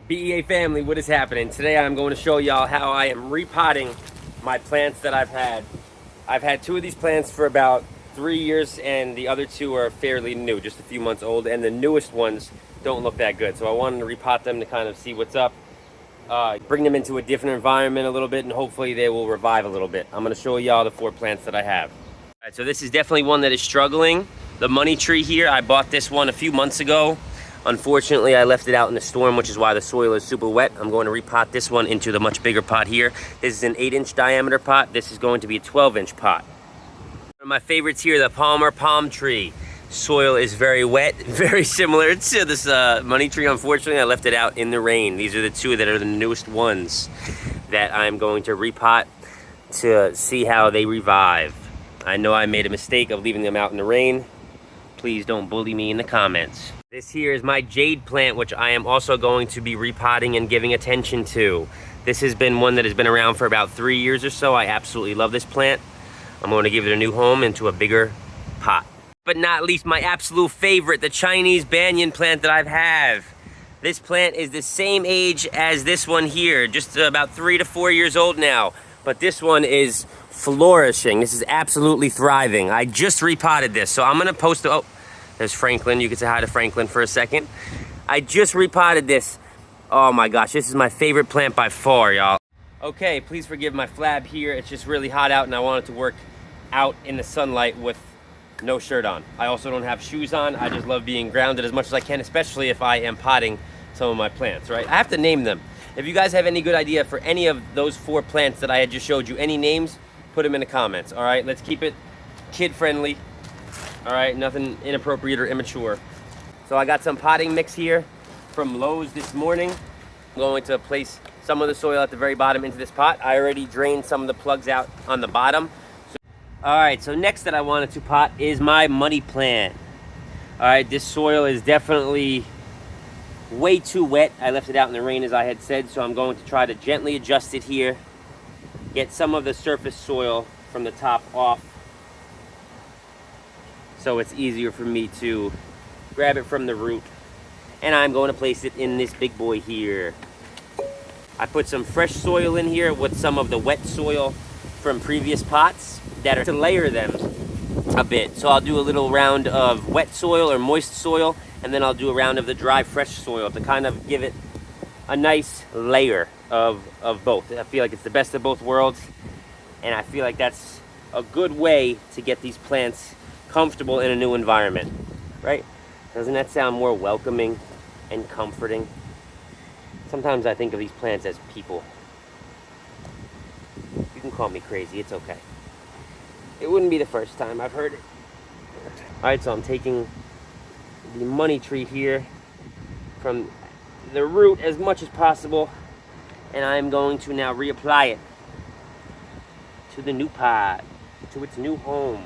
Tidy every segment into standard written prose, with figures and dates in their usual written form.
BEA family, what is happening? Today I'm going to show y'all how I am repotting my plants that I've had. I've had two of these plants for about 3 years and the other two are fairly new, just a few months old, and the newest ones don't look that good. So I wanted to repot them to kind of see what's up, bring them into a different environment a little bit, and hopefully they will revive a little bit. I'm going to show y'all the 4 plants that I have. All right, so this is definitely one that is struggling. The money tree here, I bought this one a few months ago. Unfortunately, I left it out in the storm, which is why the soil is super wet. I'm going to repot this one into the much bigger pot here. This is an 8-inch diameter pot. This is going to be a 12-inch pot. One of my favorites here, the Palmer palm tree. Soil is very wet, very similar to this money tree. Unfortunately, I left it out in the rain. These are the two that are the newest ones that I'm going to repot to see how they revive. I know I made a mistake of leaving them out in the rain. Please don't bully me in the comments. This here is my jade plant, which I am also going to be repotting and giving attention to. This has been one that has been around for about 3 years or so. I absolutely love this plant. I'm going to give it a new home into a bigger pot. But not least, my absolute favorite, the Chinese banyan plant that I've had. This plant is the same age as this one here, just about 3 to 4 years old now. But this one is flourishing. This is absolutely thriving. I just repotted this, so I'm gonna post it. Oh, there's Franklin. You can say hi to Franklin for a second. I just repotted this. Oh my gosh, this is my favorite plant by far, y'all. Okay, please forgive my flab here. It's just really hot out and I wanted to work out in the sunlight with no shirt on. I also don't have shoes on. I just love being grounded as much as I can, especially if I am potting some of my plants, right? I have to name them. If you guys have any good idea for any of those 4 plants that I had just showed you, any names, put them in the comments, all right? Let's keep it kid-friendly, all right? Nothing inappropriate or immature. So I got some potting mix here from Lowe's this morning. I'm going to place some of the soil at the very bottom into this pot. I already drained some of the plugs out on the bottom. All right, so next that I wanted to pot is my money plant. All right, this soil is definitely way too wet. I left it out in the rain as I had said, so I'm going to try to gently adjust it here. Get some of the surface soil from the top off so it's easier for me to grab it from the root. And I'm going to place it in this big boy here. I put some fresh soil in here with some of the wet soil from previous pots that are to layer them a bit. So I'll do a little round of wet soil or moist soil, and then I'll do a round of the dry fresh soil to kind of give it a nice layer of both. I feel like it's the best of both worlds, and I feel like that's a good way to get these plants comfortable in a new environment, right? Doesn't that sound more welcoming and comforting? Sometimes I think of these plants as people. You can call me crazy, it's okay. It wouldn't be the first time I've heard it. All right, so I'm taking the money tree here from the root as much as possible, and I'm going to now reapply it to the new pot, to its new home.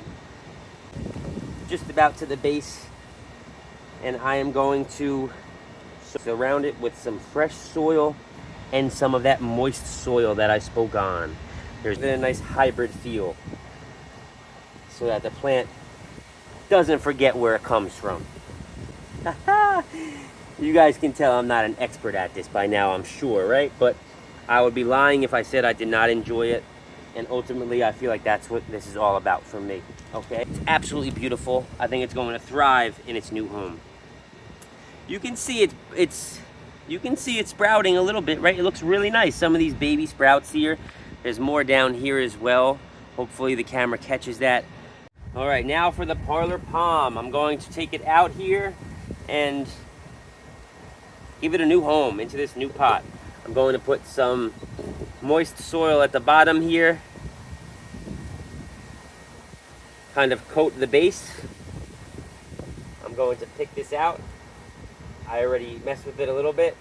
Just about to the base, and I am going to surround it with some fresh soil and some of that moist soil that I spoke on. There's a nice hybrid feel so that the plant doesn't forget where it comes from. You guys can tell I'm not an expert at this by now, I'm sure, right? But I would be lying if I said I did not enjoy it. And ultimately, I feel like that's what this is all about for me, okay? It's absolutely beautiful. I think it's going to thrive in its new home. You can see it's sprouting a little bit, right? It looks really nice. Some of these baby sprouts here. There's more down here as well. Hopefully the camera catches that. All right, now for the parlor palm. I'm going to take it out here and give it a new home into this new pot. I'm going to put some moist soil at the bottom here. Kind of coat the base. I'm going to pick this out. I already messed with it a little bit,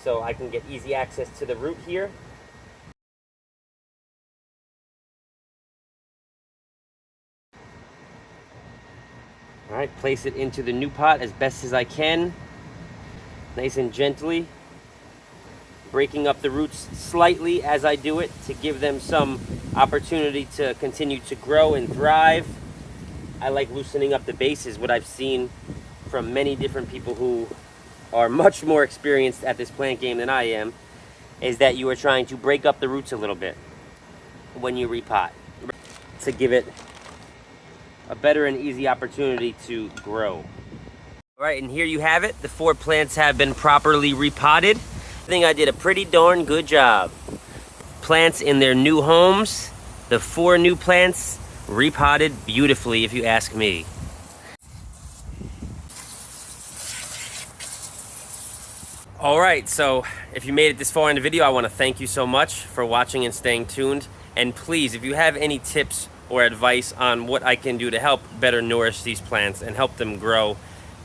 so I can get easy access to the root here. All right, place it into the new pot as best as I can, nice and gently, breaking up the roots slightly as I do it to give them some opportunity to continue to grow and thrive. I like loosening up the base, is what I've seen from many different people who are much more experienced at this plant game than I am, is that you are trying to break up the roots a little bit when you repot to give it a better and easy opportunity to grow. All right, and here you have it. The 4 plants have been properly repotted. I think I did a pretty darn good job. Plants in their new homes, the 4 new plants repotted beautifully, if you ask me. All right, so if you made it this far in the video, I want to thank you so much for watching and staying tuned. And please, if you have any tips or advice on what I can do to help better nourish these plants and help them grow,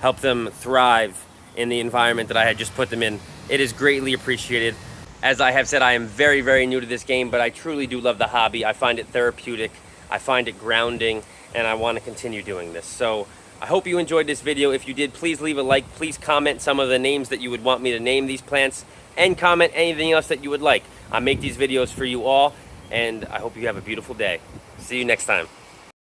help them thrive in the environment that I had just put them in, it is greatly appreciated. As I have said, I am very, very new to this game, but I truly do love the hobby. I find it therapeutic, I find it grounding, and I want to continue doing this. So I hope you enjoyed this video. If you did, please leave a like. Please comment some of the names that you would want me to name these plants, and comment anything else that you would like. I make these videos for you all, and I hope you have a beautiful day. See you next time.